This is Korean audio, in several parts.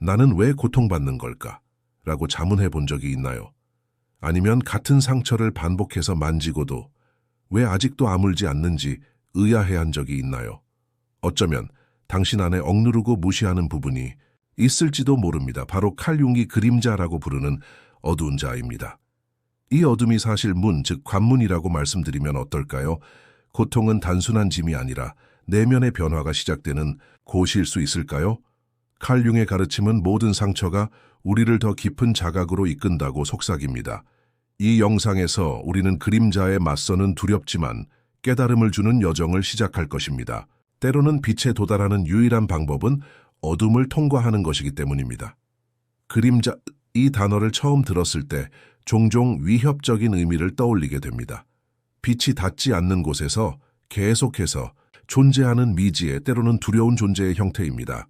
나는 왜 고통받는 걸까? 라고 자문해 본 적이 있나요? 아니면 같은 상처를 반복해서 만지고도 왜 아직도 아물지 않는지 의아해한 적이 있나요? 어쩌면 당신 안에 억누르고 무시하는 부분이 있을지도 모릅니다. 바로 칼 융이 그림자라고 부르는 어두운 자입니다. 이 어둠이 사실 문, 즉 관문이라고 말씀드리면 어떨까요? 고통은 단순한 짐이 아니라 내면의 변화가 시작되는 곳일 수 있을까요? 칼 융의 가르침은 모든 상처가 우리를 더 깊은 자각으로 이끈다고 속삭입니다. 이 영상에서 우리는 그림자에 맞서는 두렵지만 깨달음을 주는 여정을 시작할 것입니다. 때로는 빛에 도달하는 유일한 방법은 어둠을 통과하는 것이기 때문입니다. 그림자, 이 단어를 처음 들었을 때 종종 위협적인 의미를 떠올리게 됩니다. 빛이 닿지 않는 곳에서 계속해서 존재하는 미지의 때로는 두려운 존재의 형태입니다.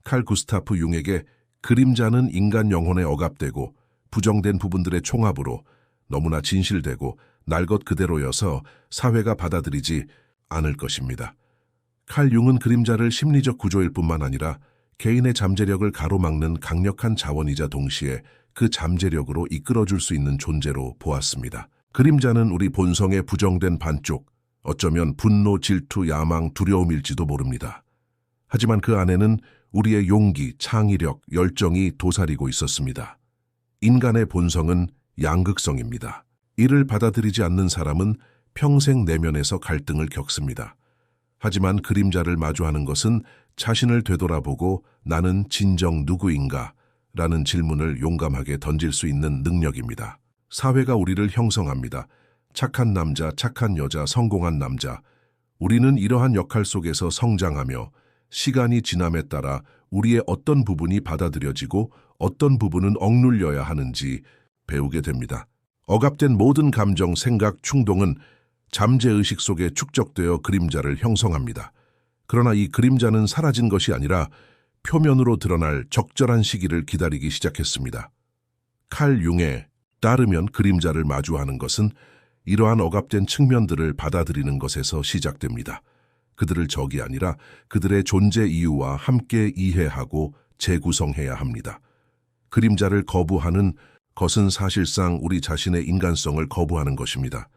칼 구스타프 융에게 그림자는 인간 영혼에 억압되고 부정된 부분들의 총합으로 너무나 진실되고 날 것 그대로여서 사회가 받아들이지 않을 것입니다. 칼 융은 그림자를 심리적 구조일 뿐만 아니라 개인의 잠재력을 가로막는 강력한 자원이자 동시에 그 잠재력으로 이끌어줄 수 있는 존재로 보았습니다. 그림자는 우리 본성의 부정된 반쪽, 어쩌면 분노, 질투, 야망, 두려움일지도 모릅니다. 하지만 그 안에는 우리의 용기, 창의력, 열정이 도사리고 있었습니다. 인간의 본성은 양극성입니다. 이를 받아들이지 않는 사람은 평생 내면에서 갈등을 겪습니다. 하지만 그림자를 마주하는 것은 자신을 되돌아보고 나는 진정 누구인가? 라는 질문을 용감하게 던질 수 있는 능력입니다. 사회가 우리를 형성합니다. 착한 남자, 착한 여자, 성공한 남자. 우리는 이러한 역할 속에서 성장하며 시간이 지남에 따라 우리의 어떤 부분이 받아들여지고 어떤 부분은 억눌려야 하는지 배우게 됩니다. 억압된 모든 감정, 생각, 충동은 잠재의식 속에 축적되어 그림자를 형성합니다. 그러나 이 그림자는 사라진 것이 아니라 표면으로 드러날 적절한 시기를 기다리기 시작했습니다. 칼 융에 따르면 그림자를 마주하는 것은 이러한 억압된 측면들을 받아들이는 것에서 시작됩니다. 그들을 적이 아니라 그들의 존재 이유와 함께 이해하고 재구성해야 합니다. 그림자를 거부하는 것은 사실상 우리 자신의 인간성을 거부하는 것입니다.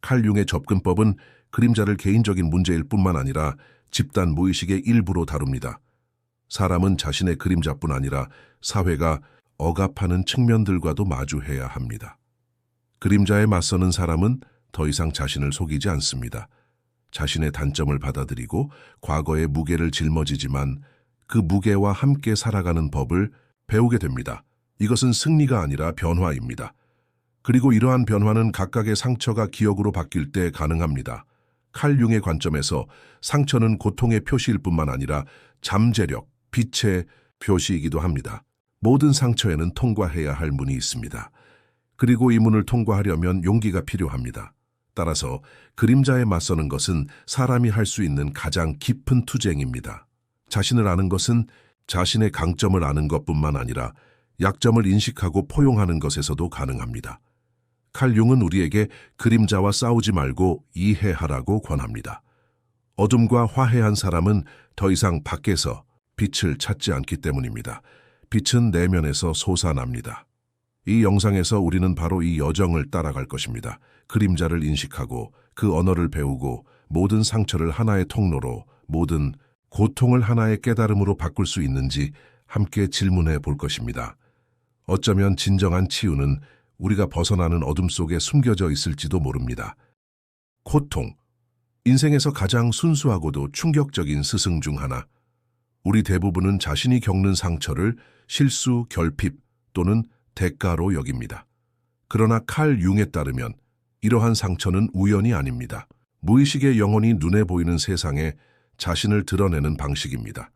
칼 융의 접근법은 그림자를 개인적인 문제일 뿐만 아니라 집단 무의식의 일부로 다룹니다. 사람은 자신의 그림자뿐 아니라 사회가 억압하는 측면들과도 마주해야 합니다. 그림자에 맞서는 사람은 더 이상 자신을 속이지 않습니다. 자신의 단점을 받아들이고 과거의 무게를 짊어지지만 그 무게와 함께 살아가는 법을 배우게 됩니다. 이것은 승리가 아니라 변화입니다. 그리고 이러한 변화는 각각의 상처가 기억으로 바뀔 때 가능합니다. 칼 융의 관점에서 상처는 고통의 표시일 뿐만 아니라 잠재력, 빛의 표시이기도 합니다. 모든 상처에는 통과해야 할 문이 있습니다. 그리고 이 문을 통과하려면 용기가 필요합니다. 따라서 그림자에 맞서는 것은 사람이 할 수 있는 가장 깊은 투쟁입니다. 자신을 아는 것은 자신의 강점을 아는 것뿐만 아니라 약점을 인식하고 포용하는 것에서도 가능합니다. 칼 융은 우리에게 그림자와 싸우지 말고 이해하라고 권합니다. 어둠과 화해한 사람은 더 이상 밖에서 빛을 찾지 않기 때문입니다. 빛은 내면에서 솟아납니다. 이 영상에서 우리는 바로 이 여정을 따라갈 것입니다. 그림자를 인식하고 그 언어를 배우고 모든 상처를 하나의 통로로, 모든 고통을 하나의 깨달음으로 바꿀 수 있는지 함께 질문해 볼 것입니다. 어쩌면 진정한 치유는 우리가 벗어나는 어둠 속에 숨겨져 있을지도 모릅니다. 고통, 인생에서 가장 순수하고도 충격적인 스승 중 하나. 우리 대부분은 자신이 겪는 상처를 실수, 결핍 또는 대가로 여깁니다. 그러나 칼 융에 따르면 이러한 상처는 우연이 아닙니다. 무의식의 영혼이 눈에 보이는 세상에 자신을 드러내는 방식입니다.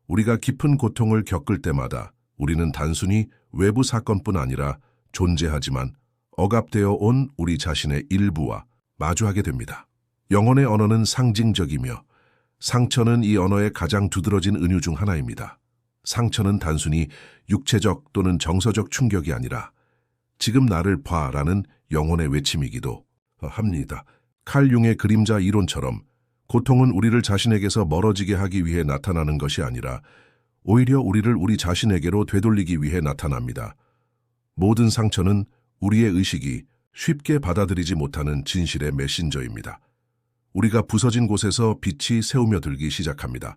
우리가 깊은 고통을 겪을 때마다 우리는 단순히 외부 사건뿐 아니라 존재하지만 억압되어 온 우리 자신의 일부와 마주하게 됩니다. 영혼의 언어는 상징적이며 상처는 이 언어의 가장 두드러진 은유 중 하나입니다. 상처는 단순히 육체적 또는 정서적 충격이 아니라 지금 나를 봐라는 영혼의 외침이기도 합니다. 칼 융의 그림자 이론처럼 고통은 우리를 자신에게서 멀어지게 하기 위해 나타나는 것이 아니라 오히려 우리를 우리 자신에게로 되돌리기 위해 나타납니다. 모든 상처는 우리의 의식이 쉽게 받아들이지 못하는 진실의 메신저입니다. 우리가 부서진 곳에서 빛이 새우며 들기 시작합니다.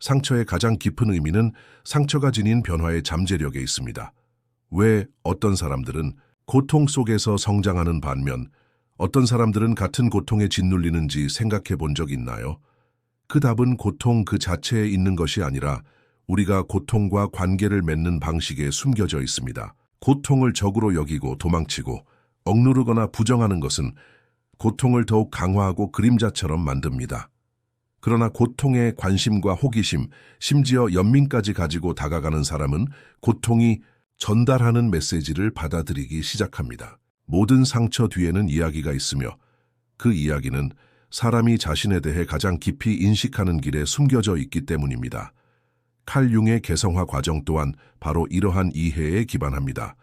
상처의 가장 깊은 의미는 상처가 지닌 변화의 잠재력에 있습니다. 왜 어떤 사람들은 고통 속에서 성장하는 반면 어떤 사람들은 같은 고통에 짓눌리는지 생각해 본 적 있나요? 그 답은 고통 그 자체에 있는 것이 아니라 우리가 고통과 관계를 맺는 방식에 숨겨져 있습니다. 고통을 적으로 여기고 도망치고 억누르거나 부정하는 것은 고통을 더욱 강화하고 그림자처럼 만듭니다. 그러나 고통에 관심과 호기심, 심지어 연민까지 가지고 다가가는 사람은 고통이 전달하는 메시지를 받아들이기 시작합니다. 모든 상처 뒤에는 이야기가 있으며 그 이야기는 사람이 자신에 대해 가장 깊이 인식하는 길에 숨겨져 있기 때문입니다. 칼 융의 개성화 과정 또한 바로 이러한 이해에 기반합니다.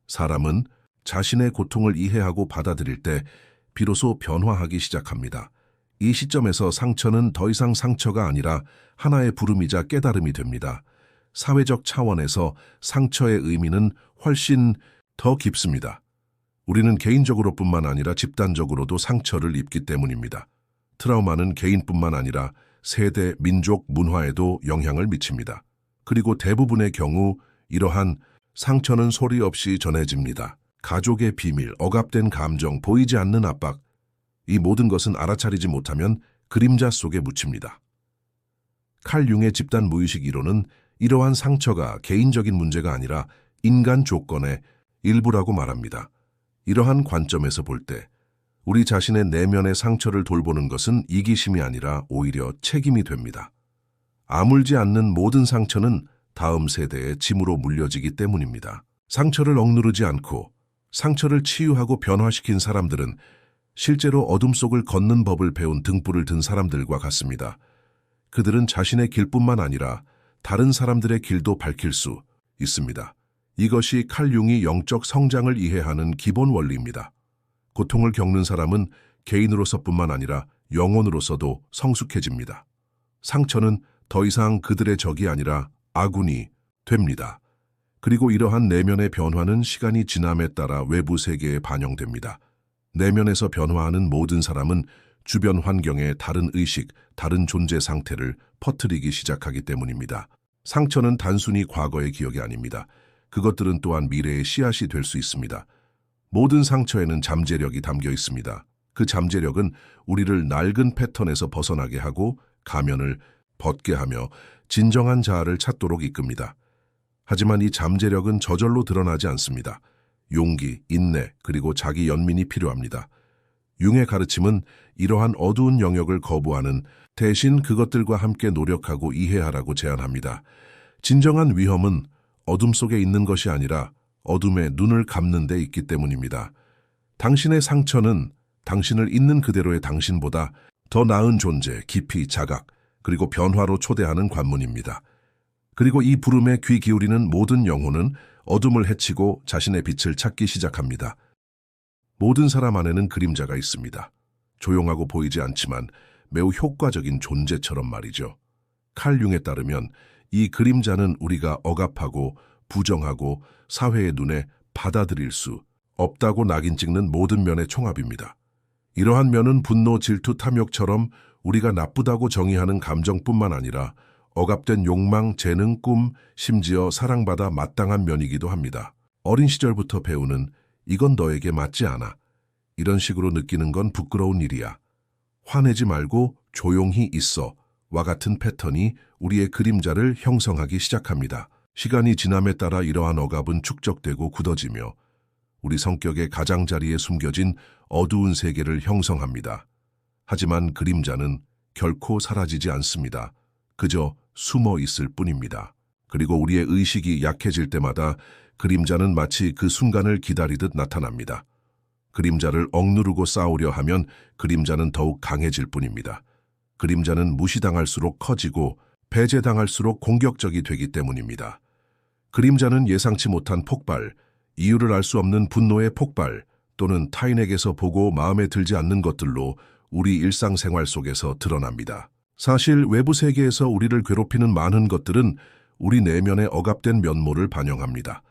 사람은 자신의 고통을 이해하고 받아들일 때 비로소 변화하기 시작합니다. 이 시점에서 상처는 더 이상 상처가 아니라 하나의 부름이자 깨달음이 됩니다. 사회적 차원에서 상처의 의미는 훨씬 더 깊습니다. 우리는 개인적으로뿐만 아니라 집단적으로도 상처를 입기 때문입니다. 트라우마는 개인뿐만 아니라 세대, 민족, 문화에도 영향을 미칩니다. 그리고 대부분의 경우 이러한 상처는 소리 없이 전해집니다. 가족의 비밀, 억압된 감정, 보이지 않는 압박, 이 모든 것은 알아차리지 못하면 그림자 속에 묻힙니다. 칼 융의 집단 무의식 이론은 이러한 상처가 개인적인 문제가 아니라 인간 조건의 일부라고 말합니다. 이러한 관점에서 볼 때 우리 자신의 내면의 상처를 돌보는 것은 이기심이 아니라 오히려 책임이 됩니다. 아물지 않는 모든 상처는 다음 세대의 짐으로 물려지기 때문입니다. 상처를 억누르지 않고 상처를 치유하고 변화시킨 사람들은 실제로 어둠 속을 걷는 법을 배운 등불을 든 사람들과 같습니다. 그들은 자신의 길뿐만 아니라 다른 사람들의 길도 밝힐 수 있습니다. 이것이 칼 융이 영적 성장을 이해하는 기본 원리입니다. 고통을 겪는 사람은 개인으로서뿐만 아니라 영혼으로서도 성숙해집니다. 상처는 더 이상 그들의 적이 아니라 아군이 됩니다. 그리고 이러한 내면의 변화는 시간이 지남에 따라 외부 세계에 반영됩니다. 내면에서 변화하는 모든 사람은 주변 환경에 다른 의식, 다른 존재 상태를 퍼뜨리기 시작하기 때문입니다. 상처는 단순히 과거의 기억이 아닙니다. 그것들은 또한 미래의 씨앗이 될 수 있습니다. 모든 상처에는 잠재력이 담겨 있습니다. 그 잠재력은 우리를 낡은 패턴에서 벗어나게 하고 가면을 벗게 하며 진정한 자아를 찾도록 이끕니다. 하지만 이 잠재력은 저절로 드러나지 않습니다. 용기, 인내, 그리고 자기 연민이 필요합니다. 융의 가르침은 이러한 어두운 영역을 거부하는 대신 그것들과 함께 노력하고 이해하라고 제안합니다. 진정한 위험은 어둠 속에 있는 것이 아니라 어둠에 눈을 감는 데 있기 때문입니다. 당신의 상처는 당신을 있는 그대로의 당신보다 더 나은 존재, 깊이, 자각, 그리고 변화로 초대하는 관문입니다. 그리고 이 부름에 귀 기울이는 모든 영혼은 어둠을 헤치고 자신의 빛을 찾기 시작합니다. 모든 사람 안에는 그림자가 있습니다. 조용하고 보이지 않지만 매우 효과적인 존재처럼 말이죠. 칼 융에 따르면 이 그림자는 우리가 억압하고 부정하고 사회의 눈에 받아들일 수 없다고 낙인 찍는 모든 면의 총합입니다. 이러한 면은 분노, 질투, 탐욕처럼 우리가 나쁘다고 정의하는 감정뿐만 아니라 억압된 욕망, 재능, 꿈, 심지어 사랑받아 마땅한 면이기도 합니다. 어린 시절부터 배우는 이건 너에게 맞지 않아. 이런 식으로 느끼는 건 부끄러운 일이야. 화내지 말고 조용히 있어. 와 같은 패턴이 우리의 그림자를 형성하기 시작합니다. 시간이 지남에 따라 이러한 억압은 축적되고 굳어지며 우리 성격의 가장자리에 숨겨진 어두운 세계를 형성합니다. 하지만 그림자는 결코 사라지지 않습니다. 그저 숨어 있을 뿐입니다. 그리고 우리의 의식이 약해질 때마다 그림자는 마치 그 순간을 기다리듯 나타납니다. 그림자를 억누르고 싸우려 하면 그림자는 더욱 강해질 뿐입니다. 그림자는 무시당할수록 커지고 배제당할수록 공격적이 되기 때문입니다. 그림자는 예상치 못한 폭발, 이유를 알 수 없는 분노의 폭발 또는 타인에게서 보고 마음에 들지 않는 것들로 우리 일상생활 속에서 드러납니다. 사실 외부 세계에서 우리를 괴롭히는 많은 것들은 우리 내면의 억압된 면모를 반영합니다.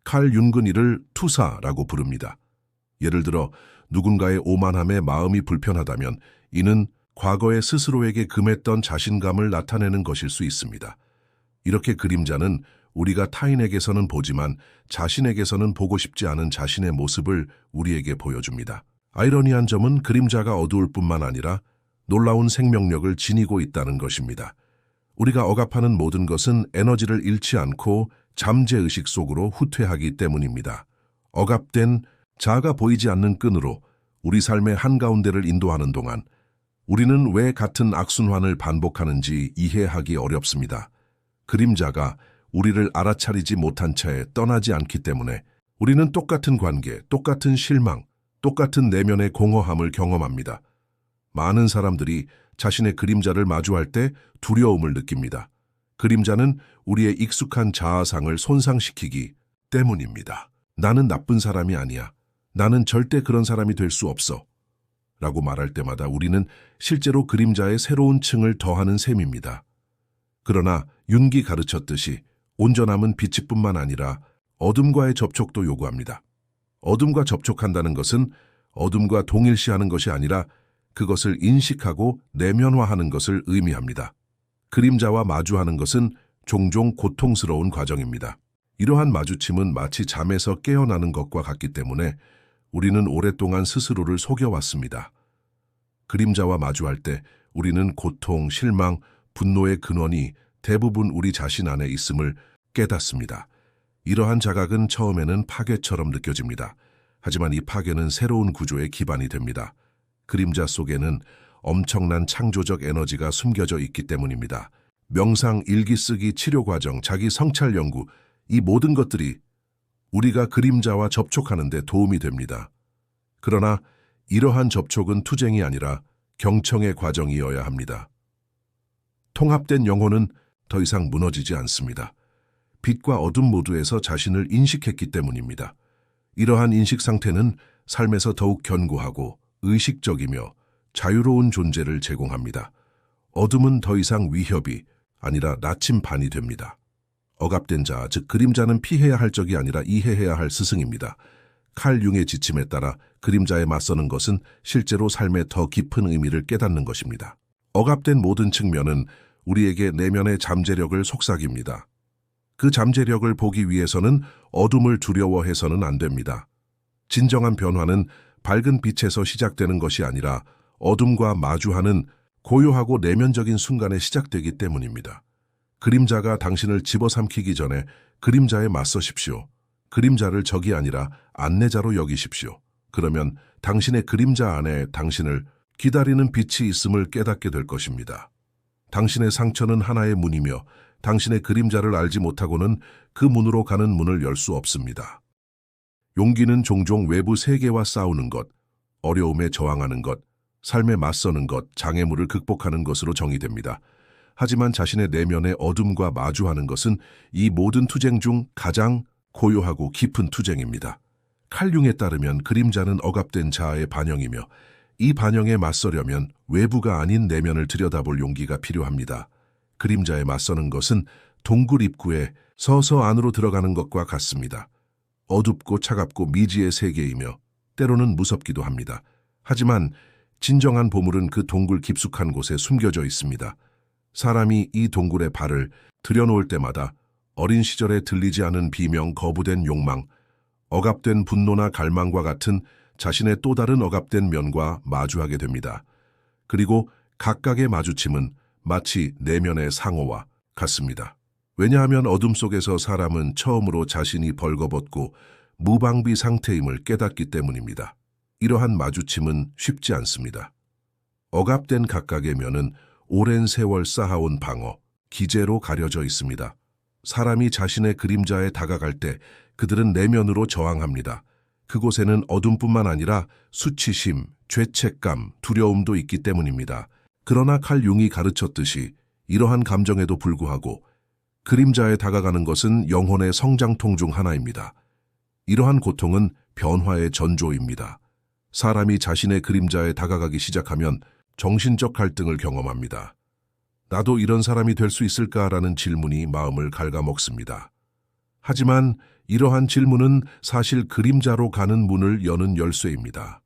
칼 융은 이를 투사라고 부릅니다. 예를 들어 누군가의 오만함에 마음이 불편하다면 이는 과거에 스스로에게 금했던 자신감을 나타내는 것일 수 있습니다. 이렇게 그림자는 우리가 타인에게서는 보지만 자신에게서는 보고 싶지 않은 자신의 모습을 우리에게 보여줍니다. 아이러니한 점은 그림자가 어두울 뿐만 아니라 놀라운 생명력을 지니고 있다는 것입니다. 우리가 억압하는 모든 것은 에너지를 잃지 않고 잠재의식 속으로 후퇴하기 때문입니다. 억압된 자아가 보이지 않는 끈으로 우리 삶의 한가운데를 인도하는 동안 우리는 왜 같은 악순환을 반복하는지 이해하기 어렵습니다. 그림자가 우리를 알아차리지 못한 채 떠나지 않기 때문에 우리는 똑같은 관계, 똑같은 실망, 똑같은 내면의 공허함을 경험합니다. 많은 사람들이 자신의 그림자를 마주할 때 두려움을 느낍니다. 그림자는 우리의 익숙한 자아상을 손상시키기 때문입니다. 나는 나쁜 사람이 아니야. 나는 절대 그런 사람이 될 수 없어. 라고 말할 때마다 우리는 실제로 그림자의 새로운 층을 더하는 셈입니다. 그러나 윤기 가르쳤듯이 온전함은 빛뿐만 아니라 어둠과의 접촉도 요구합니다. 어둠과 접촉한다는 것은 어둠과 동일시하는 것이 아니라 그것을 인식하고 내면화하는 것을 의미합니다. 그림자와 마주하는 것은 종종 고통스러운 과정입니다. 이러한 마주침은 마치 잠에서 깨어나는 것과 같기 때문에 우리는 오랫동안 스스로를 속여왔습니다. 그림자와 마주할 때 우리는 고통, 실망, 분노의 근원이 대부분 우리 자신 안에 있음을 깨닫습니다. 이러한 자각은 처음에는 파괴처럼 느껴집니다. 하지만 이 파괴는 새로운 구조의 기반이 됩니다. 그림자 속에는 엄청난 창조적 에너지가 숨겨져 있기 때문입니다. 명상, 일기 쓰기, 치료 과정, 자기 성찰 연구, 이 모든 것들이 우리가 그림자와 접촉하는 데 도움이 됩니다. 그러나 이러한 접촉은 투쟁이 아니라 경청의 과정이어야 합니다. 통합된 영혼은 더 이상 무너지지 않습니다. 빛과 어둠 모두에서 자신을 인식했기 때문입니다. 이러한 인식 상태는 삶에서 더욱 견고하고 의식적이며 자유로운 존재를 제공합니다. 어둠은 더 이상 위협이 아니라 나침반이 됩니다. 억압된 자, 즉 그림자는 피해야 할 적이 아니라 이해해야 할 스승입니다. 칼 융의 지침에 따라 그림자에 맞서는 것은 실제로 삶의 더 깊은 의미를 깨닫는 것입니다. 억압된 모든 측면은 우리에게 내면의 잠재력을 속삭입니다. 그 잠재력을 보기 위해서는 어둠을 두려워해서는 안 됩니다. 진정한 변화는 밝은 빛에서 시작되는 것이 아니라 어둠과 마주하는 고요하고 내면적인 순간에 시작되기 때문입니다. 그림자가 당신을 집어삼키기 전에 그림자에 맞서십시오. 그림자를 적이 아니라 안내자로 여기십시오. 그러면 당신의 그림자 안에 당신을 기다리는 빛이 있음을 깨닫게 될 것입니다. 당신의 상처는 하나의 문이며 당신의 그림자를 알지 못하고는 그 문으로 가는 문을 열 수 없습니다. 용기는 종종 외부 세계와 싸우는 것, 어려움에 저항하는 것, 삶에 맞서는 것, 장애물을 극복하는 것으로 정의됩니다. 하지만 자신의 내면의 어둠과 마주하는 것은 이 모든 투쟁 중 가장 고요하고 깊은 투쟁입니다. 칼 융에 따르면 그림자는 억압된 자아의 반영이며 이 반영에 맞서려면 외부가 아닌 내면을 들여다볼 용기가 필요합니다. 그림자에 맞서는 것은 동굴 입구에 서서 안으로 들어가는 것과 같습니다. 어둡고 차갑고 미지의 세계이며 때로는 무섭기도 합니다. 하지만 진정한 보물은 그 동굴 깊숙한 곳에 숨겨져 있습니다. 사람이 이 동굴에 발을 들여놓을 때마다 어린 시절에 들리지 않은 비명, 거부된 욕망, 억압된 분노나 갈망과 같은 자신의 또 다른 억압된 면과 마주하게 됩니다. 그리고 각각의 마주침은 마치 내면의 상호와 같습니다. 왜냐하면 어둠 속에서 사람은 처음으로 자신이 벌거벗고 무방비 상태임을 깨닫기 때문입니다. 이러한 마주침은 쉽지 않습니다. 억압된 각각의 면은 오랜 세월 쌓아온 방어, 기제로 가려져 있습니다. 사람이 자신의 그림자에 다가갈 때 그들은 내면으로 저항합니다. 그곳에는 어둠뿐만 아니라 수치심, 죄책감, 두려움도 있기 때문입니다. 그러나 칼 융이 가르쳤듯이 이러한 감정에도 불구하고 그림자에 다가가는 것은 영혼의 성장통 중 하나입니다. 이러한 고통은 변화의 전조입니다. 사람이 자신의 그림자에 다가가기 시작하면 정신적 갈등을 경험합니다. 나도 이런 사람이 될 수 있을까라는 질문이 마음을 갉아먹습니다. 하지만 이러한 질문은 사실 그림자로 가는 문을 여는 열쇠입니다.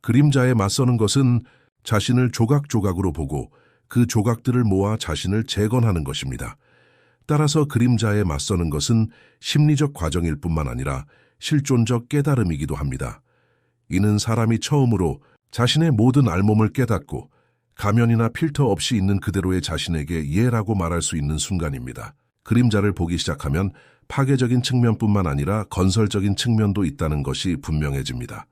그림자에 맞서는 것은 자신을 조각조각으로 보고 그 조각들을 모아 자신을 재건하는 것입니다. 따라서 그림자에 맞서는 것은 심리적 과정일 뿐만 아니라 실존적 깨달음이기도 합니다. 이는 사람이 처음으로 자신의 모든 알몸을 깨닫고 가면이나 필터 없이 있는 그대로의 자신에게 예라고 말할 수 있는 순간입니다. 그림자를 보기 시작하면 파괴적인 측면뿐만 아니라 건설적인 측면도 있다는 것이 분명해집니다.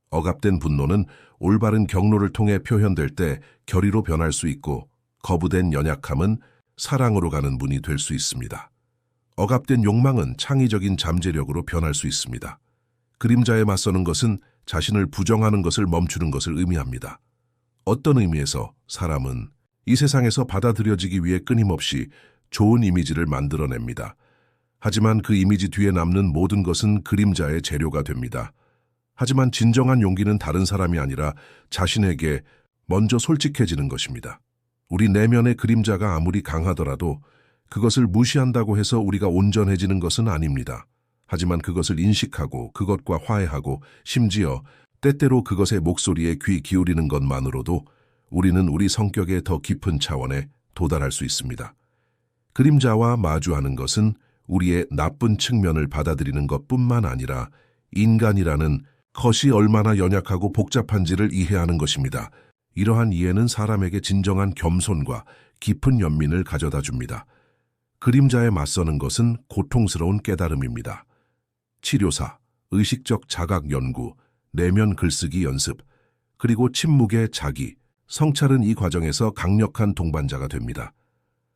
억압된 분노는 올바른 경로를 통해 표현될 때 결의로 변할 수 있고, 거부된 연약함은 사랑으로 가는 문이 될 수 있습니다. 억압된 욕망은 창의적인 잠재력으로 변할 수 있습니다. 그림자에 맞서는 것은 자신을 부정하는 것을 멈추는 것을 의미합니다. 어떤 의미에서 사람은 이 세상에서 받아들여지기 위해 끊임없이 좋은 이미지를 만들어냅니다. 하지만 그 이미지 뒤에 남는 모든 것은 그림자의 재료가 됩니다. 하지만 진정한 용기는 다른 사람이 아니라 자신에게 먼저 솔직해지는 것입니다. 우리 내면의 그림자가 아무리 강하더라도 그것을 무시한다고 해서 우리가 온전해지는 것은 아닙니다. 하지만 그것을 인식하고 그것과 화해하고 심지어 때때로 그것의 목소리에 귀 기울이는 것만으로도 우리는 우리 성격의 더 깊은 차원에 도달할 수 있습니다. 그림자와 마주하는 것은 우리의 나쁜 측면을 받아들이는 것뿐만 아니라 인간이라는 것이 얼마나 연약하고 복잡한지를 이해하는 것입니다. 이러한 이해는 사람에게 진정한 겸손과 깊은 연민을 가져다 줍니다. 그림자에 맞서는 것은 고통스러운 깨달음입니다. 치료사, 의식적 자각 연구, 내면 글쓰기 연습, 그리고 침묵의 자기, 성찰은 이 과정에서 강력한 동반자가 됩니다.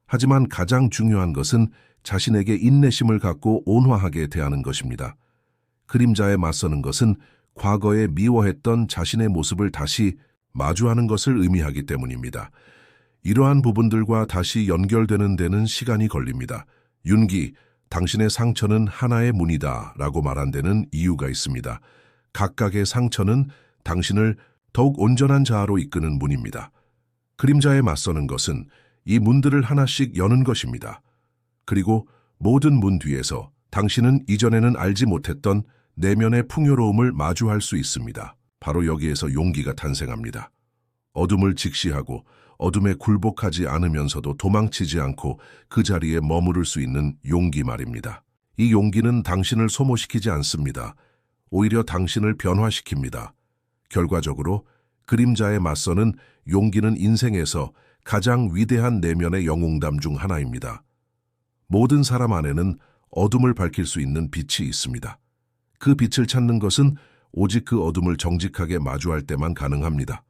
하지만 가장 중요한 것은 자신에게 인내심을 갖고 온화하게 대하는 것입니다. 그림자에 맞서는 것은 과거에 미워했던 자신의 모습을 다시 마주하는 것을 의미하기 때문입니다. 이러한 부분들과 다시 연결되는 데는 시간이 걸립니다. 윤기, 당신의 상처는 하나의 문이다 라고 말한 데는 이유가 있습니다. 각각의 상처는 당신을 더욱 온전한 자아로 이끄는 문입니다. 그림자에 맞서는 것은 이 문들을 하나씩 여는 것입니다. 그리고 모든 문 뒤에서 당신은 이전에는 알지 못했던 내면의 풍요로움을 마주할 수 있습니다. 바로 여기에서 용기가 탄생합니다. 어둠을 직시하고 어둠에 굴복하지 않으면서도 도망치지 않고 그 자리에 머무를 수 있는 용기 말입니다. 이 용기는 당신을 소모시키지 않습니다. 오히려 당신을 변화시킵니다. 결과적으로 그림자에 맞서는 용기는 인생에서 가장 위대한 내면의 영웅담 중 하나입니다. 모든 사람 안에는 어둠을 밝힐 수 있는 빛이 있습니다. 그 빛을 찾는 것은 오직 그 어둠을 정직하게 마주할 때만 가능합니다.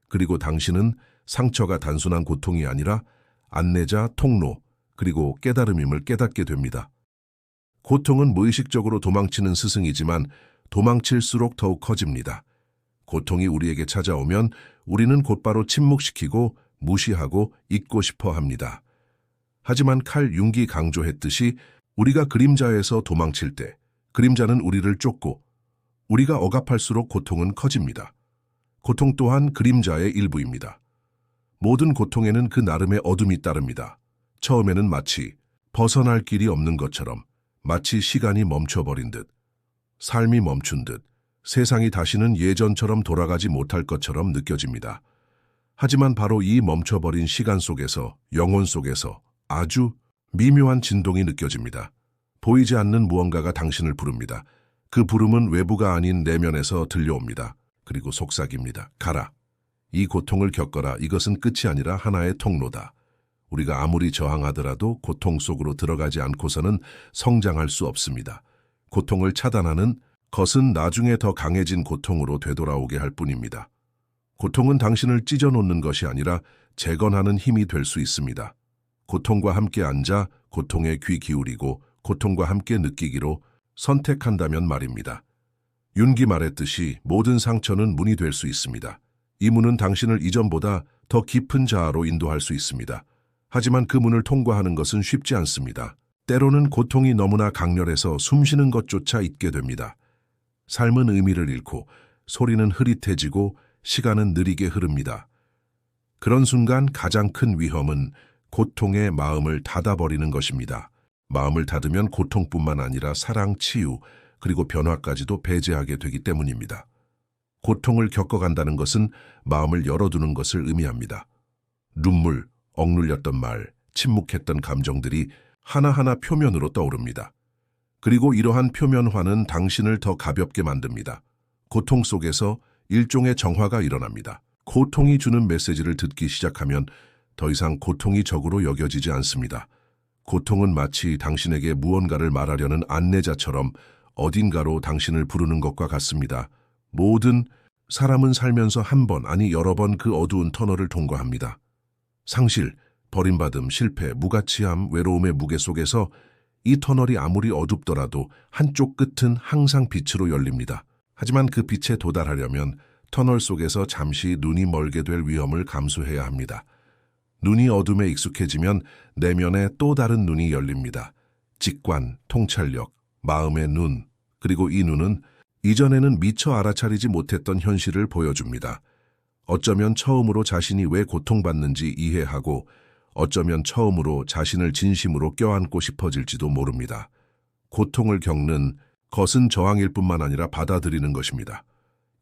그리고 당신은 상처가 단순한 고통이 아니라 안내자, 통로, 그리고 깨달음임을 깨닫게 됩니다. 고통은 무의식적으로 도망치는 스승이지만 도망칠수록 더욱 커집니다. 고통이 우리에게 찾아오면 우리는 곧바로 침묵시키고 무시하고 잊고 싶어 합니다. 하지만 칼 융이 강조했듯이 우리가 그림자에서 도망칠 때 그림자는 우리를 쫓고 우리가 억압할수록 고통은 커집니다. 고통 또한 그림자의 일부입니다. 모든 고통에는 그 나름의 어둠이 따릅니다. 처음에는 마치 벗어날 길이 없는 것처럼, 마치 시간이 멈춰버린 듯, 삶이 멈춘 듯, 세상이 다시는 예전처럼 돌아가지 못할 것처럼 느껴집니다. 하지만 바로 이 멈춰버린 시간 속에서, 영혼 속에서 아주 미묘한 진동이 느껴집니다. 보이지 않는 무언가가 당신을 부릅니다. 그 부름은 외부가 아닌 내면에서 들려옵니다. 그리고 속삭입니다. 가라. 이 고통을 겪어라. 이것은 끝이 아니라 하나의 통로다. 우리가 아무리 저항하더라도 고통 속으로 들어가지 않고서는 성장할 수 없습니다. 고통을 차단하는 것은 나중에 더 강해진 고통으로 되돌아오게 할 뿐입니다. 고통은 당신을 찢어놓는 것이 아니라 재건하는 힘이 될 수 있습니다. 고통과 함께 앉아 고통에 귀 기울이고 고통과 함께 느끼기로 선택한다면 말입니다. 윤기 말했듯이 모든 상처는 문이 될 수 있습니다. 이 문은 당신을 이전보다 더 깊은 자아로 인도할 수 있습니다. 하지만 그 문을 통과하는 것은 쉽지 않습니다. 때로는 고통이 너무나 강렬해서 숨쉬는 것조차 잊게 됩니다. 삶은 의미를 잃고 소리는 흐릿해지고 시간은 느리게 흐릅니다. 그런 순간 가장 큰 위험은 고통의 마음을 닫아버리는 것입니다. 마음을 닫으면 고통뿐만 아니라 사랑, 치유, 그리고 변화까지도 배제하게 되기 때문입니다. 고통을 겪어간다는 것은 마음을 열어두는 것을 의미합니다. 눈물, 억눌렸던 말, 침묵했던 감정들이 하나하나 표면으로 떠오릅니다. 그리고 이러한 표면화는 당신을 더 가볍게 만듭니다. 고통 속에서 일종의 정화가 일어납니다. 고통이 주는 메시지를 듣기 시작하면 더 이상 고통이 적으로 여겨지지 않습니다. 고통은 마치 당신에게 무언가를 말하려는 안내자처럼 어딘가로 당신을 부르는 것과 같습니다. 모든 사람은 살면서 한 번, 아니 여러 번 그 어두운 터널을 통과합니다. 상실, 버림받음, 실패, 무가치함, 외로움의 무게 속에서 이 터널이 아무리 어둡더라도 한쪽 끝은 항상 빛으로 열립니다. 하지만 그 빛에 도달하려면 터널 속에서 잠시 눈이 멀게 될 위험을 감수해야 합니다. 눈이 어둠에 익숙해지면 내면에 또 다른 눈이 열립니다. 직관, 통찰력, 마음의 눈, 그리고 이 눈은 이전에는 미처 알아차리지 못했던 현실을 보여줍니다. 어쩌면 처음으로 자신이 왜 고통받는지 이해하고 어쩌면 처음으로 자신을 진심으로 껴안고 싶어질지도 모릅니다. 고통을 겪는 것은 저항일 뿐만 아니라 받아들이는 것입니다.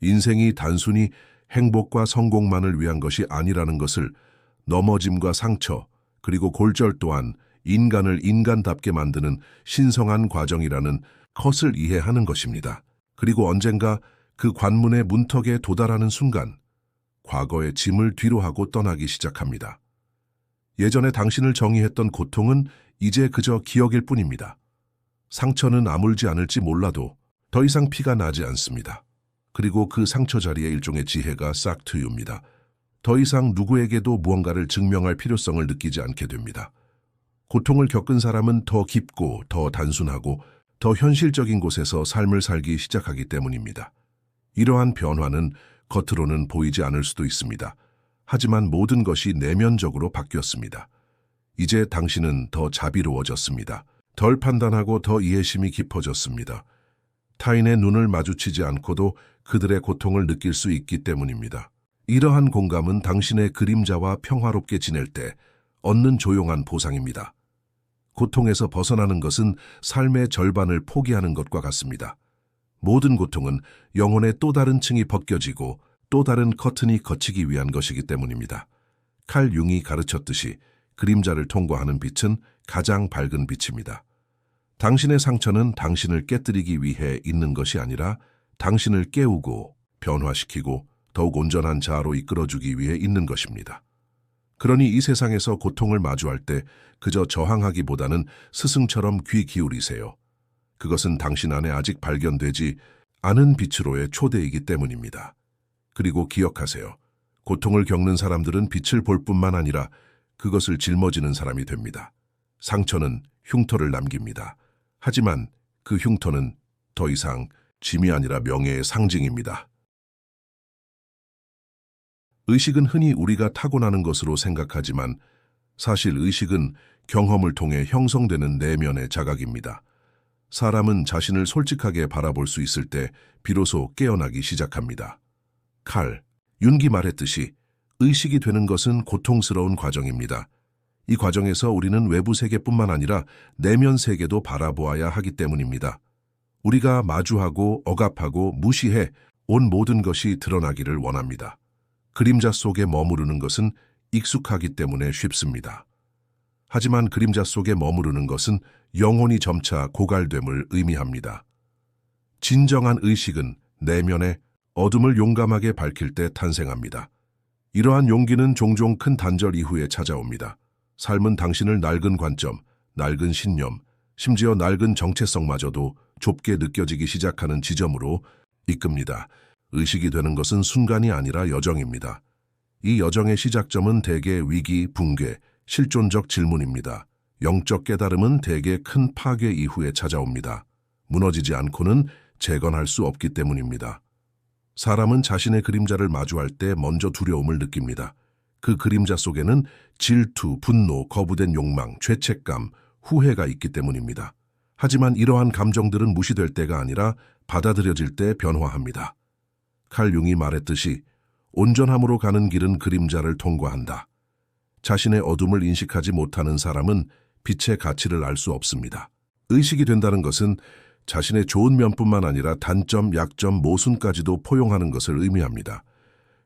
인생이 단순히 행복과 성공만을 위한 것이 아니라는 것을, 넘어짐과 상처, 그리고 골절 또한 인간을 인간답게 만드는 신성한 과정이라는 것을 이해하는 것입니다. 그리고 언젠가 그 관문의 문턱에 도달하는 순간 과거의 짐을 뒤로하고 떠나기 시작합니다. 예전에 당신을 정의했던 고통은 이제 그저 기억일 뿐입니다. 상처는 아물지 않을지 몰라도 더 이상 피가 나지 않습니다. 그리고 그 상처 자리에 일종의 지혜가 싹 트입니다. 더 이상 누구에게도 무언가를 증명할 필요성을 느끼지 않게 됩니다. 고통을 겪은 사람은 더 깊고 더 단순하고 더 현실적인 곳에서 삶을 살기 시작하기 때문입니다. 이러한 변화는 겉으로는 보이지 않을 수도 있습니다. 하지만 모든 것이 내면적으로 바뀌었습니다. 이제 당신은 더 자비로워졌습니다. 덜 판단하고 더 이해심이 깊어졌습니다. 타인의 눈을 마주치지 않고도 그들의 고통을 느낄 수 있기 때문입니다. 이러한 공감은 당신의 그림자와 평화롭게 지낼 때 얻는 조용한 보상입니다. 고통에서 벗어나는 것은 삶의 절반을 포기하는 것과 같습니다. 모든 고통은 영혼의 또 다른 층이 벗겨지고 또 다른 커튼이 걷히기 위한 것이기 때문입니다. 칼 융이 가르쳤듯이 그림자를 통과하는 빛은 가장 밝은 빛입니다. 당신의 상처는 당신을 깨뜨리기 위해 있는 것이 아니라 당신을 깨우고 변화시키고 더욱 온전한 자아로 이끌어주기 위해 있는 것입니다. 그러니 이 세상에서 고통을 마주할 때 그저 저항하기보다는 스승처럼 귀 기울이세요. 그것은 당신 안에 아직 발견되지 않은 빛으로의 초대이기 때문입니다. 그리고 기억하세요. 고통을 겪는 사람들은 빛을 볼 뿐만 아니라 그것을 짊어지는 사람이 됩니다. 상처는 흉터를 남깁니다. 하지만 그 흉터는 더 이상 짐이 아니라 명예의 상징입니다. 의식은 흔히 우리가 타고나는 것으로 생각하지만 사실 의식은 경험을 통해 형성되는 내면의 자각입니다. 사람은 자신을 솔직하게 바라볼 수 있을 때 비로소 깨어나기 시작합니다. 칼 융이 말했듯이 의식이 되는 것은 고통스러운 과정입니다. 이 과정에서 우리는 외부 세계뿐만 아니라 내면 세계도 바라보아야 하기 때문입니다. 우리가 마주하고 억압하고 무시해 온 모든 것이 드러나기를 원합니다. 그림자 속에 머무르는 것은 익숙하기 때문에 쉽습니다. 하지만 그림자 속에 머무르는 것은 영혼이 점차 고갈됨을 의미합니다. 진정한 의식은 내면의 어둠을 용감하게 밝힐 때 탄생합니다. 이러한 용기는 종종 큰 단절 이후에 찾아옵니다. 삶은 당신을 낡은 관점, 낡은 신념, 심지어 낡은 정체성마저도 좁게 느껴지기 시작하는 지점으로 이끕니다. 의식이 되는 것은 순간이 아니라 여정입니다. 이 여정의 시작점은 대개 위기, 붕괴, 실존적 질문입니다. 영적 깨달음은 대개 큰 파괴 이후에 찾아옵니다. 무너지지 않고는 재건할 수 없기 때문입니다. 사람은 자신의 그림자를 마주할 때 먼저 두려움을 느낍니다. 그 그림자 속에는 질투, 분노, 거부된 욕망, 죄책감, 후회가 있기 때문입니다. 하지만 이러한 감정들은 무시될 때가 아니라 받아들여질 때 변화합니다. 칼 융이 말했듯이 온전함으로 가는 길은 그림자를 통과한다. 자신의 어둠을 인식하지 못하는 사람은 빛의 가치를 알 수 없습니다. 의식이 된다는 것은 자신의 좋은 면뿐만 아니라 단점, 약점, 모순까지도 포용하는 것을 의미합니다.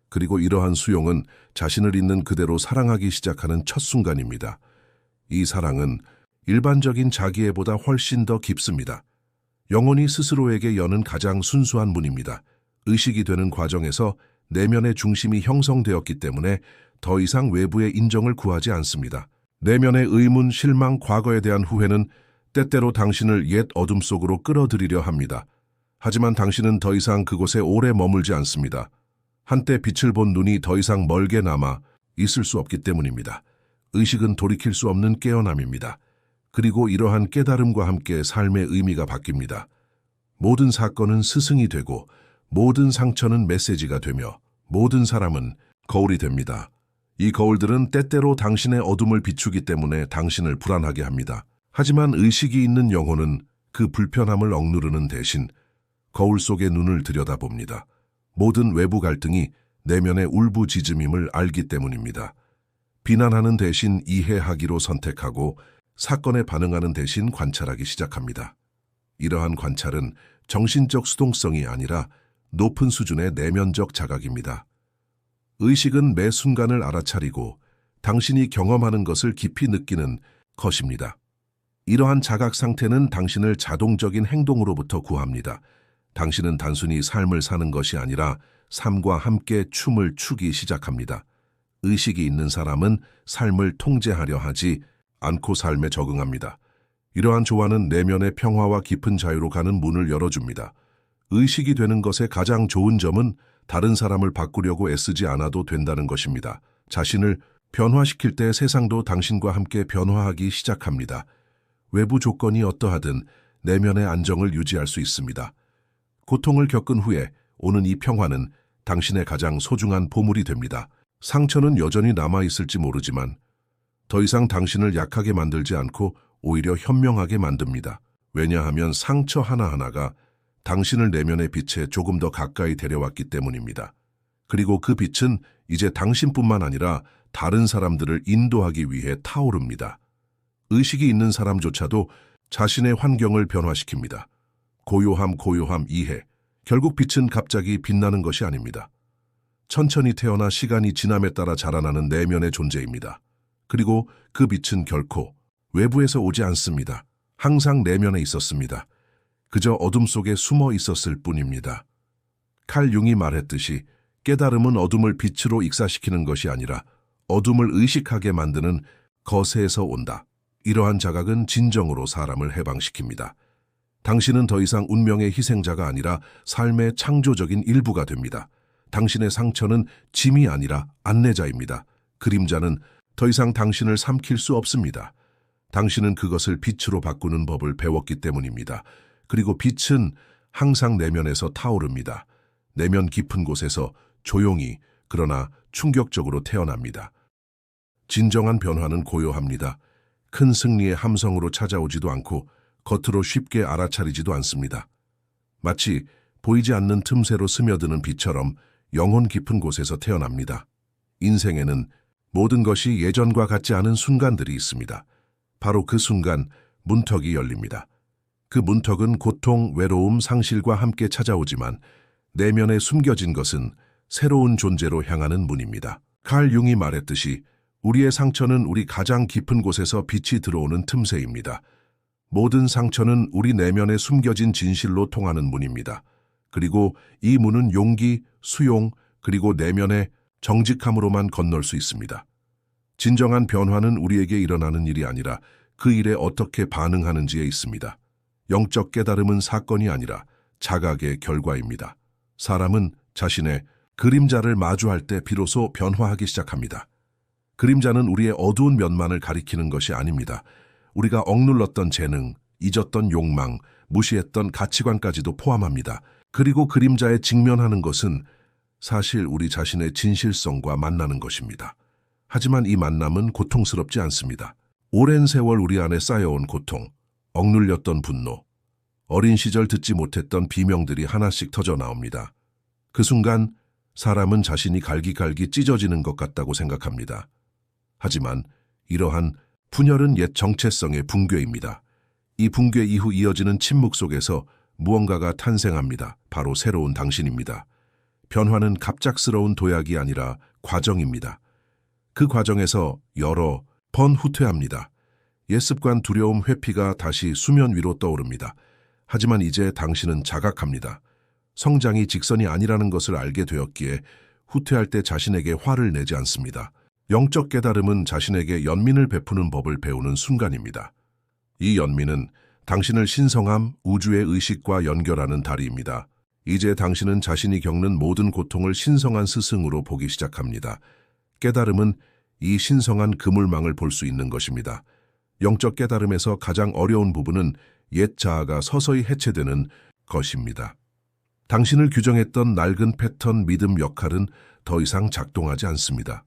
그리고 이러한 수용은 자신을 있는 그대로 사랑하기 시작하는 첫 순간입니다. 이 사랑은 일반적인 자기애보다 훨씬 더 깊습니다. 영혼이 스스로에게 여는 가장 순수한 문입니다. 의식이 되는 과정에서 내면의 중심이 형성되었기 때문에 더 이상 외부의 인정을 구하지 않습니다. 내면의 의문, 실망, 과거에 대한 후회는 때때로 당신을 옛 어둠 속으로 끌어들이려 합니다. 하지만 당신은 더 이상 그곳에 오래 머물지 않습니다. 한때 빛을 본 눈이 더 이상 멀게 남아 있을 수 없기 때문입니다. 의식은 돌이킬 수 없는 깨어남입니다. 그리고 이러한 깨달음과 함께 삶의 의미가 바뀝니다. 모든 사건은 스승이 되고 모든 상처는 메시지가 되며 모든 사람은 거울이 됩니다. 이 거울들은 때때로 당신의 어둠을 비추기 때문에 당신을 불안하게 합니다. 하지만 의식이 있는 영혼은 그 불편함을 억누르는 대신 거울 속의 눈을 들여다봅니다. 모든 외부 갈등이 내면의 울부짖음임을 알기 때문입니다. 비난하는 대신 이해하기로 선택하고 사건에 반응하는 대신 관찰하기 시작합니다. 이러한 관찰은 정신적 수동성이 아니라 높은 수준의 내면적 자각입니다. 의식은 매 순간을 알아차리고 당신이 경험하는 것을 깊이 느끼는 것입니다. 이러한 자각 상태는 당신을 자동적인 행동으로부터 구합니다. 당신은 단순히 삶을 사는 것이 아니라 삶과 함께 춤을 추기 시작합니다. 의식이 있는 사람은 삶을 통제하려 하지 않고 삶에 적응합니다. 이러한 조화는 내면의 평화와 깊은 자유로 가는 문을 열어줍니다. 의식이 되는 것의 가장 좋은 점은 다른 사람을 바꾸려고 애쓰지 않아도 된다는 것입니다. 자신을 변화시킬 때 세상도 당신과 함께 변화하기 시작합니다. 외부 조건이 어떠하든 내면의 안정을 유지할 수 있습니다. 고통을 겪은 후에 오는 이 평화는 당신의 가장 소중한 보물이 됩니다. 상처는 여전히 남아있을지 모르지만 더 이상 당신을 약하게 만들지 않고 오히려 현명하게 만듭니다. 왜냐하면 상처 하나하나가 당신을 내면의 빛에 조금 더 가까이 데려왔기 때문입니다. 그리고 그 빛은 이제 당신뿐만 아니라 다른 사람들을 인도하기 위해 타오릅니다. 의식이 있는 사람조차도 자신의 환경을 변화시킵니다. 고요함, 이해. 결국 빛은 갑자기 빛나는 것이 아닙니다. 천천히 태어나 시간이 지남에 따라 자라나는 내면의 존재입니다. 그리고 그 빛은 결코 외부에서 오지 않습니다. 항상 내면에 있었습니다. 그저 어둠 속에 숨어 있었을 뿐입니다. 칼 융이 말했듯이 깨달음은 어둠을 빛으로 익사시키는 것이 아니라 어둠을 의식하게 만드는 거세에서 온다. 이러한 자각은 진정으로 사람을 해방시킵니다. 당신은 더 이상 운명의 희생자가 아니라 삶의 창조적인 일부가 됩니다. 당신의 상처는 짐이 아니라 안내자입니다. 그림자는 더 이상 당신을 삼킬 수 없습니다. 당신은 그것을 빛으로 바꾸는 법을 배웠기 때문입니다. 그리고 빛은 항상 내면에서 타오릅니다. 내면 깊은 곳에서 조용히 그러나 충격적으로 태어납니다. 진정한 변화는 고요합니다. 큰 승리의 함성으로 찾아오지도 않고 겉으로 쉽게 알아차리지도 않습니다. 마치 보이지 않는 틈새로 스며드는 빛처럼 영혼 깊은 곳에서 태어납니다. 인생에는 모든 것이 예전과 같지 않은 순간들이 있습니다. 바로 그 순간 문턱이 열립니다. 그 문턱은 고통, 외로움, 상실과 함께 찾아오지만 내면에 숨겨진 것은 새로운 존재로 향하는 문입니다. 칼 융이 말했듯이 우리의 상처는 우리 가장 깊은 곳에서 빛이 들어오는 틈새입니다. 모든 상처는 우리 내면에 숨겨진 진실로 통하는 문입니다. 그리고 이 문은 용기, 수용, 그리고 내면의 정직함으로만 건널 수 있습니다. 진정한 변화는 우리에게 일어나는 일이 아니라 그 일에 어떻게 반응하는지에 있습니다. 영적 깨달음은 사건이 아니라 자각의 결과입니다. 사람은 자신의 그림자를 마주할 때 비로소 변화하기 시작합니다. 그림자는 우리의 어두운 면만을 가리키는 것이 아닙니다. 우리가 억눌렀던 재능, 잊었던 욕망, 무시했던 가치관까지도 포함합니다. 그리고 그림자에 직면하는 것은 사실 우리 자신의 진실성과 만나는 것입니다. 하지만 이 만남은 고통스럽지 않습니다. 오랜 세월 우리 안에 쌓여온 고통, 억눌렸던 분노, 어린 시절 듣지 못했던 비명들이 하나씩 터져 나옵니다. 그 순간 사람은 자신이 갈기갈기 찢어지는 것 같다고 생각합니다. 하지만 이러한 분열은 옛 정체성의 붕괴입니다. 이 붕괴 이후 이어지는 침묵 속에서 무언가가 탄생합니다. 바로 새로운 당신입니다. 변화는 갑작스러운 도약이 아니라 과정입니다. 그 과정에서 여러 번 후퇴합니다. 옛 습관, 두려움, 회피가 다시 수면 위로 떠오릅니다. 하지만 이제 당신은 자각합니다. 성장이 직선이 아니라는 것을 알게 되었기에 후퇴할 때 자신에게 화를 내지 않습니다. 영적 깨달음은 자신에게 연민을 베푸는 법을 배우는 순간입니다. 이 연민은 당신을 신성함, 우주의 의식과 연결하는 다리입니다. 이제 당신은 자신이 겪는 모든 고통을 신성한 스승으로 보기 시작합니다. 깨달음은 이 신성한 그물망을 볼 수 있는 것입니다. 영적 깨달음에서 가장 어려운 부분은 옛 자아가 서서히 해체되는 것입니다. 당신을 규정했던 낡은 패턴, 믿음, 역할은 더 이상 작동하지 않습니다.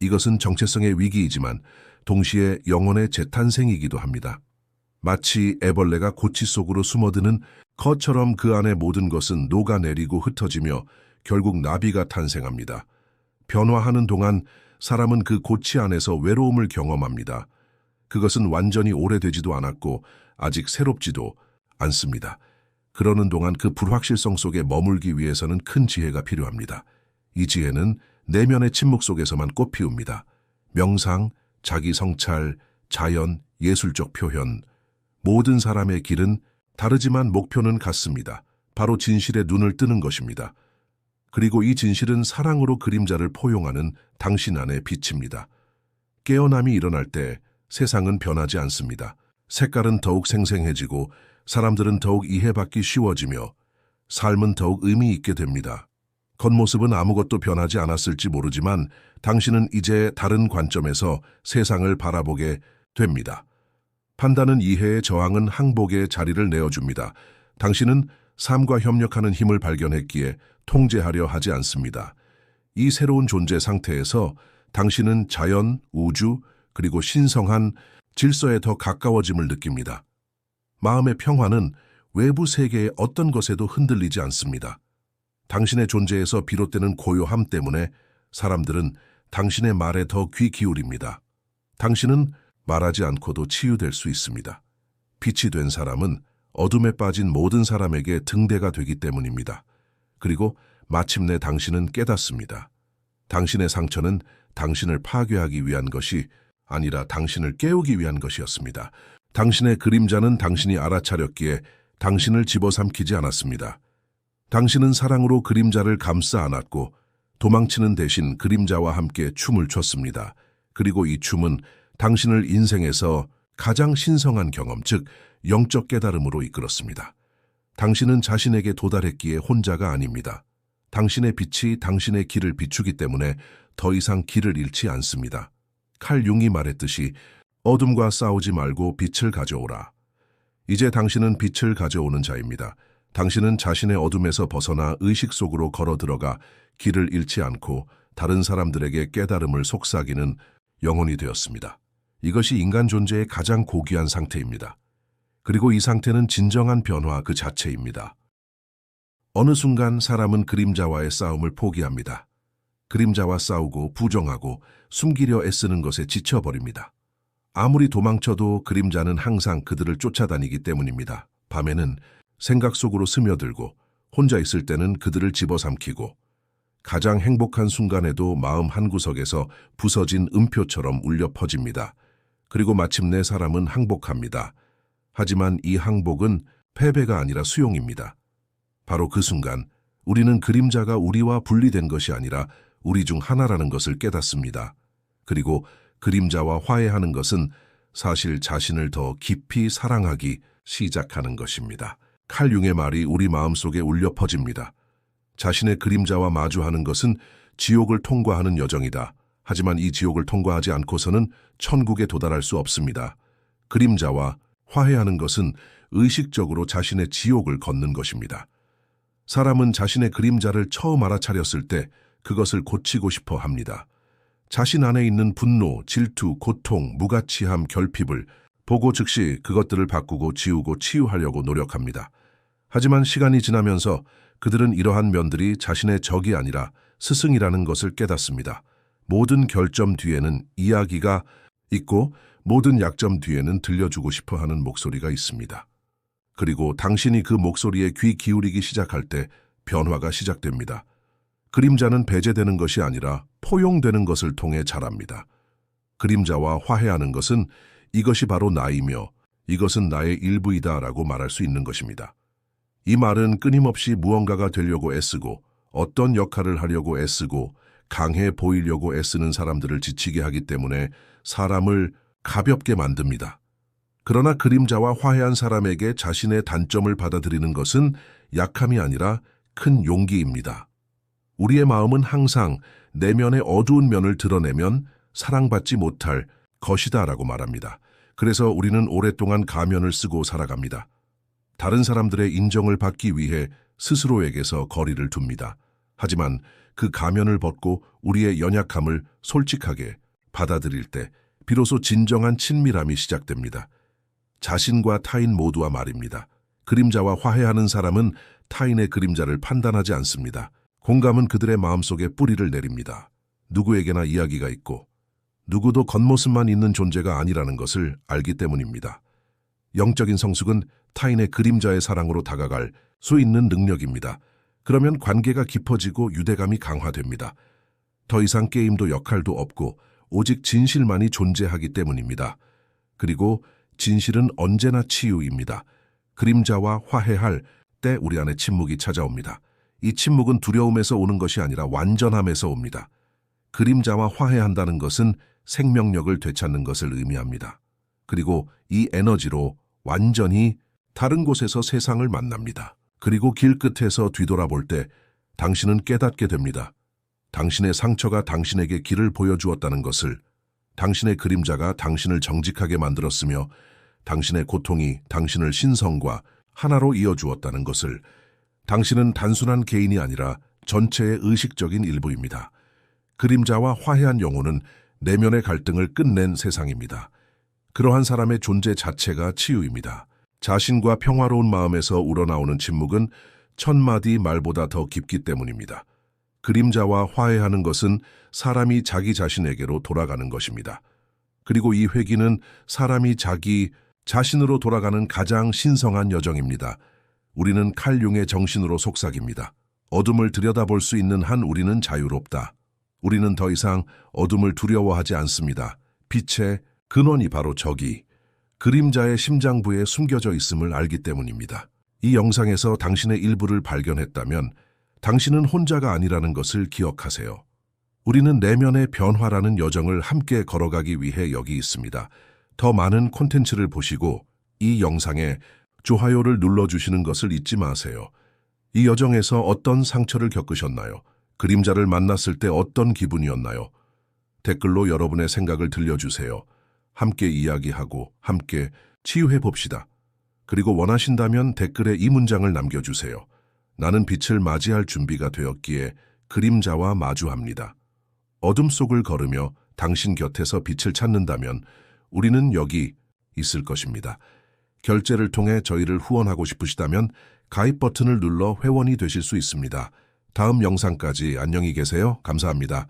이것은 정체성의 위기이지만 동시에 영혼의 재탄생이기도 합니다. 마치 애벌레가 고치 속으로 숨어드는 것처럼 그 안의 모든 것은 녹아내리고 흩어지며 결국 나비가 탄생합니다. 변화하는 동안 사람은 그 고치 안에서 외로움을 경험합니다. 그것은 완전히 오래되지도 않았고 아직 새롭지도 않습니다. 그러는 동안 그 불확실성 속에 머물기 위해서는 큰 지혜가 필요합니다. 이 지혜는 내면의 침묵 속에서만 꽃피웁니다. 명상, 자기 성찰, 자연, 예술적 표현. 모든 사람의 길은 다르지만 목표는 같습니다. 바로 진실에 눈을 뜨는 것입니다. 그리고 이 진실은 사랑으로 그림자를 포용하는 당신 안의 빛입니다. 깨어남이 일어날 때 세상은 변하지 않습니다. 색깔은 더욱 생생해지고 사람들은 더욱 이해받기 쉬워지며 삶은 더욱 의미 있게 됩니다. 겉모습은 아무것도 변하지 않았을지 모르지만 당신은 이제 다른 관점에서 세상을 바라보게 됩니다. 판단은 이해의, 저항은 항복의 자리를 내어줍니다. 당신은 삶과 협력하는 힘을 발견했기에 통제하려 하지 않습니다. 이 새로운 존재 상태에서 당신은 자연, 우주, 그리고 신성한 질서에 더 가까워짐을 느낍니다. 마음의 평화는 외부 세계의 어떤 것에도 흔들리지 않습니다. 당신의 존재에서 비롯되는 고요함 때문에 사람들은 당신의 말에 더 귀 기울입니다. 당신은 말하지 않고도 치유될 수 있습니다. 빛이 된 사람은 어둠에 빠진 모든 사람에게 등대가 되기 때문입니다. 그리고 마침내 당신은 깨닫습니다. 당신의 상처는 당신을 파괴하기 위한 것이 아니라 당신을 깨우기 위한 것이었습니다. 당신의 그림자는 당신이 알아차렸기에 당신을 집어삼키지 않았습니다. 당신은 사랑으로 그림자를 감싸 안았고 도망치는 대신 그림자와 함께 춤을 췄습니다. 그리고 이 춤은 당신을 인생에서 가장 신성한 경험, 즉 영적 깨달음으로 이끌었습니다. 당신은 자신에게 도달했기에 혼자가 아닙니다. 당신의 빛이 당신의 길을 비추기 때문에 더 이상 길을 잃지 않습니다. 칼 융이 말했듯이 어둠과 싸우지 말고 빛을 가져오라. 이제 당신은 빛을 가져오는 자입니다. 당신은 자신의 어둠에서 벗어나 의식 속으로 걸어 들어가 길을 잃지 않고 다른 사람들에게 깨달음을 속삭이는 영혼이 되었습니다. 이것이 인간 존재의 가장 고귀한 상태입니다. 그리고 이 상태는 진정한 변화 그 자체입니다. 어느 순간 사람은 그림자와의 싸움을 포기합니다. 그림자와 싸우고 부정하고 숨기려 애쓰는 것에 지쳐버립니다. 아무리 도망쳐도 그림자는 항상 그들을 쫓아다니기 때문입니다. 밤에는 생각 속으로 스며들고 혼자 있을 때는 그들을 집어삼키고 가장 행복한 순간에도 마음 한구석에서 부서진 음표처럼 울려 퍼집니다. 그리고 마침내 사람은 항복합니다. 하지만 이 항복은 패배가 아니라 수용입니다. 바로 그 순간 우리는 그림자가 우리와 분리된 것이 아니라 우리 중 하나라는 것을 깨닫습니다. 그리고 그림자와 화해하는 것은 사실 자신을 더 깊이 사랑하기 시작하는 것입니다. 칼 융의 말이 우리 마음속에 울려 퍼집니다. 자신의 그림자와 마주하는 것은 지옥을 통과하는 여정이다. 하지만 이 지옥을 통과하지 않고서는 천국에 도달할 수 없습니다. 그림자와 화해하는 것은 의식적으로 자신의 지옥을 걷는 것입니다. 사람은 자신의 그림자를 처음 알아차렸을 때 그것을 고치고 싶어 합니다. 자신 안에 있는 분노, 질투, 고통, 무가치함, 결핍을 보고 즉시 그것들을 바꾸고 지우고 치유하려고 노력합니다. 하지만 시간이 지나면서 그들은 이러한 면들이 자신의 적이 아니라 스승이라는 것을 깨닫습니다. 모든 결점 뒤에는 이야기가 있고 모든 약점 뒤에는 들려주고 싶어 하는 목소리가 있습니다. 그리고 당신이 그 목소리에 귀 기울이기 시작할 때 변화가 시작됩니다. 그림자는 배제되는 것이 아니라 포용되는 것을 통해 자랍니다. 그림자와 화해하는 것은 이것이 바로 나이며 이것은 나의 일부이다라고 말할 수 있는 것입니다. 이 말은 끊임없이 무언가가 되려고 애쓰고 어떤 역할을 하려고 애쓰고 강해 보이려고 애쓰는 사람들을 지치게 하기 때문에 사람을 가볍게 만듭니다. 그러나 그림자와 화해한 사람에게 자신의 단점을 받아들이는 것은 약함이 아니라 큰 용기입니다. 우리의 마음은 항상 내면의 어두운 면을 드러내면 사랑받지 못할 것이다라고 말합니다. 그래서 우리는 오랫동안 가면을 쓰고 살아갑니다. 다른 사람들의 인정을 받기 위해 스스로에게서 거리를 둡니다. 하지만 그 가면을 벗고 우리의 연약함을 솔직하게 받아들일 때 비로소 진정한 친밀함이 시작됩니다. 자신과 타인 모두와 말입니다. 그림자와 화해하는 사람은 타인의 그림자를 판단하지 않습니다. 공감은 그들의 마음속에 뿌리를 내립니다. 누구에게나 이야기가 있고 누구도 겉모습만 있는 존재가 아니라는 것을 알기 때문입니다. 영적인 성숙은 타인의 그림자의 사랑으로 다가갈 수 있는 능력입니다. 그러면 관계가 깊어지고 유대감이 강화됩니다. 더 이상 게임도 역할도 없고 오직 진실만이 존재하기 때문입니다. 그리고 진실은 언제나 치유입니다. 그림자와 화해할 때 우리 안에 침묵이 찾아옵니다. 이 침묵은 두려움에서 오는 것이 아니라 완전함에서 옵니다. 그림자와 화해한다는 것은 생명력을 되찾는 것을 의미합니다. 그리고 이 에너지로 완전히 다른 곳에서 세상을 만납니다. 그리고 길 끝에서 뒤돌아볼 때 당신은 깨닫게 됩니다. 당신의 상처가 당신에게 길을 보여주었다는 것을, 당신의 그림자가 당신을 정직하게 만들었으며 당신의 고통이 당신을 신성과 하나로 이어주었다는 것을, 당신은 단순한 개인이 아니라 전체의 의식적인 일부입니다. 그림자와 화해한 영혼은 내면의 갈등을 끝낸 세상입니다. 그러한 사람의 존재 자체가 치유입니다. 자신과 평화로운 마음에서 우러나오는 침묵은 1000마디 말보다 더 깊기 때문입니다. 그림자와 화해하는 것은 사람이 자기 자신에게로 돌아가는 것입니다. 그리고 이 회귀는 사람이 자기 자신으로 돌아가는 가장 신성한 여정입니다. 우리는 칼융의 정신으로 속삭입니다. 어둠을 들여다볼 수 있는 한 우리는 자유롭다. 우리는 더 이상 어둠을 두려워하지 않습니다. 빛의 근원이 바로 저기 그림자의 심장부에 숨겨져 있음을 알기 때문입니다. 이 영상에서 당신의 일부를 발견했다면 당신은 혼자가 아니라는 것을 기억하세요. 우리는 내면의 변화라는 여정을 함께 걸어가기 위해 여기 있습니다. 더 많은 콘텐츠를 보시고 이 영상에 좋아요를 눌러주시는 것을 잊지 마세요. 이 여정에서 어떤 상처를 겪으셨나요? 그림자를 만났을 때 어떤 기분이었나요? 댓글로 여러분의 생각을 들려주세요. 함께 이야기하고 함께 치유해 봅시다. 그리고 원하신다면 댓글에 이 문장을 남겨주세요. 나는 빛을 맞이할 준비가 되었기에 그림자와 마주합니다. 어둠 속을 걸으며 당신 곁에서 빛을 찾는다면 우리는 여기 있을 것입니다. 결제를 통해 저희를 후원하고 싶으시다면 가입 버튼을 눌러 회원이 되실 수 있습니다. 다음 영상까지 안녕히 계세요. 감사합니다.